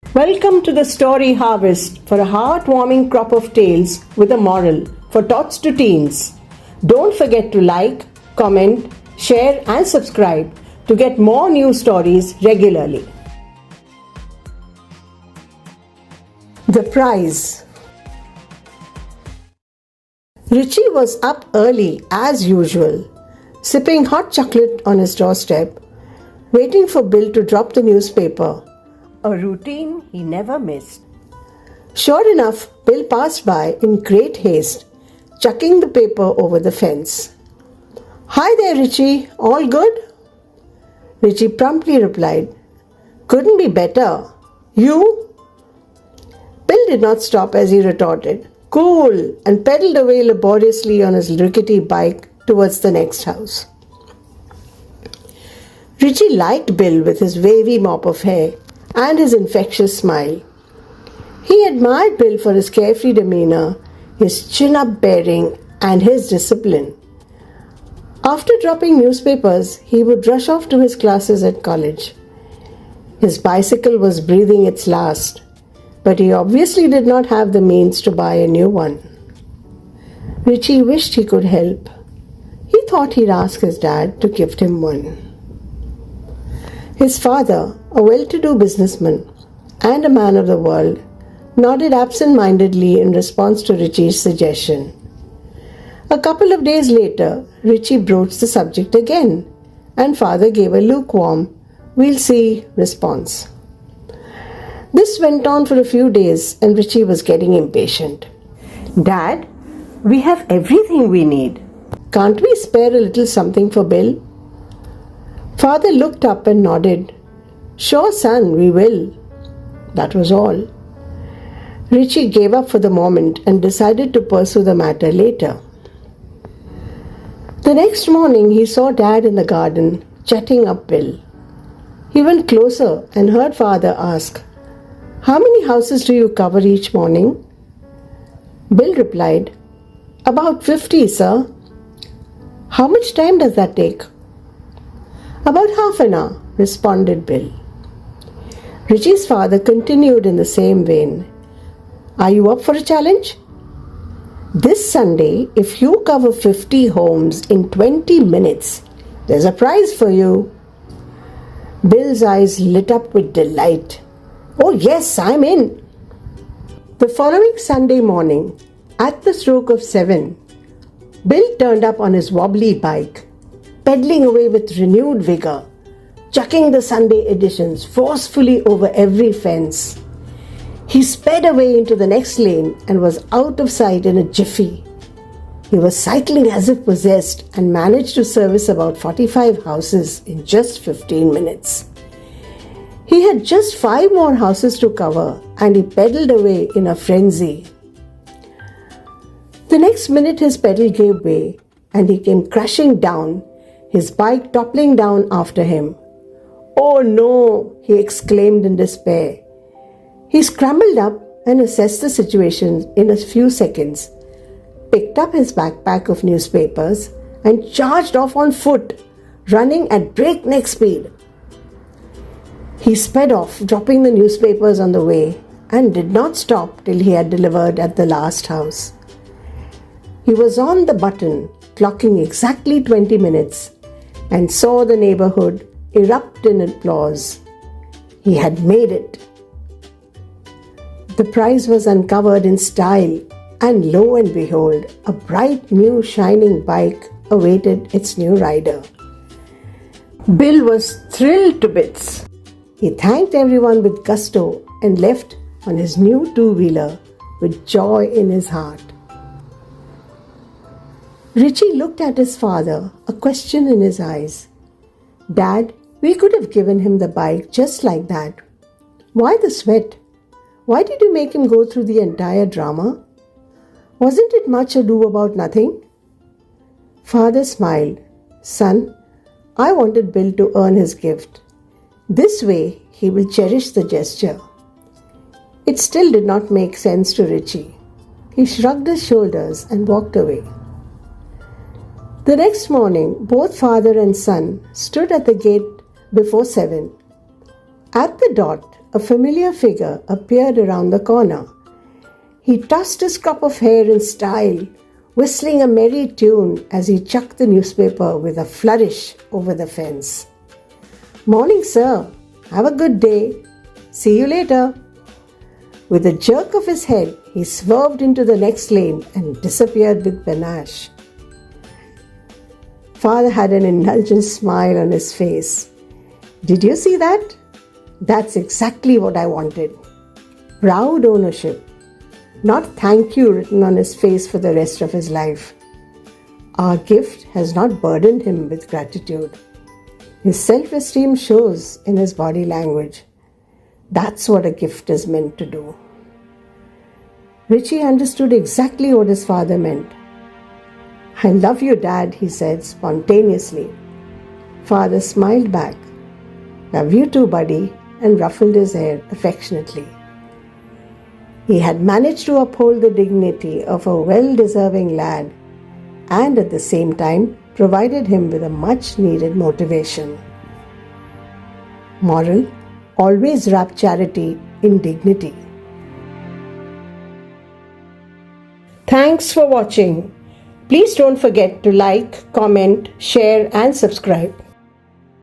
Welcome to the Story Harvest for a heartwarming crop of tales with a moral for tots to teens. Don't forget to like, comment, share and subscribe to get more new stories regularly. The Prize. Richie was up early as usual, sipping hot chocolate on his doorstep, waiting for Bill to drop the newspaper, a routine he never missed. Sure enough, Bill passed by in great haste, chucking the paper over the fence. "Hi there, Richie. All good?" Richie promptly replied, "Couldn't be better. You?" Bill did not stop as he retorted, "Cool," and pedaled away laboriously on his rickety bike towards the next house. Richie liked Bill with his wavy mop of hair and his infectious smile. He admired Bill for his carefree demeanor, his chin-up bearing, and his discipline. After dropping newspapers, he would rush off to his classes at college. His bicycle was breathing its last, but he obviously did not have the means to buy a new one. Richie wished he could help. He thought he'd ask his dad to gift him one. His father, a well-to-do businessman and a man of the world, nodded absent-mindedly in response to Richie's suggestion. A couple of days later, Richie broached the subject again, and father gave a lukewarm, "We'll see" response. This went on for a few days, and Richie was getting impatient. "Dad, we have everything we need. Can't we spare a little something for Bill?" Father looked up and nodded. "Sure, son, we will." That was all. Richie gave up for the moment and decided to pursue the matter later. The next morning, he saw Dad in the garden, chatting up Bill. He went closer and heard Father ask, "How many houses do you cover each morning?" Bill replied, "About 50, sir." "How much time does that take?" "About half an hour," responded Bill. Richie's father continued in the same vein. "Are you up for a challenge? This Sunday, if you cover 50 homes in 20 minutes, there's a prize for you." Bill's eyes lit up with delight. "Oh yes, I'm in." The following Sunday morning, at the stroke of 7, Bill turned up on his wobbly bike, pedaling away with renewed vigor, chucking the Sunday editions forcefully over every fence. He sped away into the next lane and was out of sight in a jiffy. He was cycling as if possessed and managed to service about 45 houses in just 15 minutes. He had just 5 more houses to cover, and he pedaled away in a frenzy. The next minute his pedal gave way and he came crashing down, his bike toppling down after him. "Oh no!" he exclaimed in despair. He scrambled up and assessed the situation in a few seconds, picked up his backpack of newspapers and charged off on foot, running at breakneck speed. He sped off, dropping the newspapers on the way, and did not stop till he had delivered at the last house. He was on the button, clocking exactly 20 minutes, and saw the neighborhood erupt in applause. He had made it. The prize was uncovered in style, and lo and behold, a bright new shining bike awaited its new rider. Bill was thrilled to bits. He thanked everyone with gusto and left on his new two-wheeler with joy in his heart. Richie looked at his father, a question in his eyes. "Dad, we could have given him the bike just like that. Why the sweat? Why did you make him go through the entire drama? Wasn't it much ado about nothing?" Father smiled. "Son, I wanted Bill to earn his gift. This way he will cherish the gesture." It still did not make sense to Richie. He shrugged his shoulders and walked away. The next morning, both father and son stood at the gate before 7. At the dot, a familiar figure appeared around the corner. He tossed his crop of hair in style, whistling a merry tune as he chucked the newspaper with a flourish over the fence. "Morning, sir. Have a good day. See you later." With a jerk of his head, he swerved into the next lane and disappeared with panache. Father had an indulgent smile on his face. "Did you see that? That's exactly what I wanted." Proud ownership, not "thank you" written on his face for the rest of his life. Our gift has not burdened him with gratitude. His self-esteem shows in his body language. That's what a gift is meant to do. Richie understood exactly what his father meant. "I love you, Dad," he said spontaneously. Father smiled back. "Love you too, buddy," and ruffled his hair affectionately. He had managed to uphold the dignity of a well-deserving lad and at the same time provided him with a much-needed motivation. Moral: always wrap charity in dignity. Thanks for watching. Please don't forget to like, comment, share and subscribe.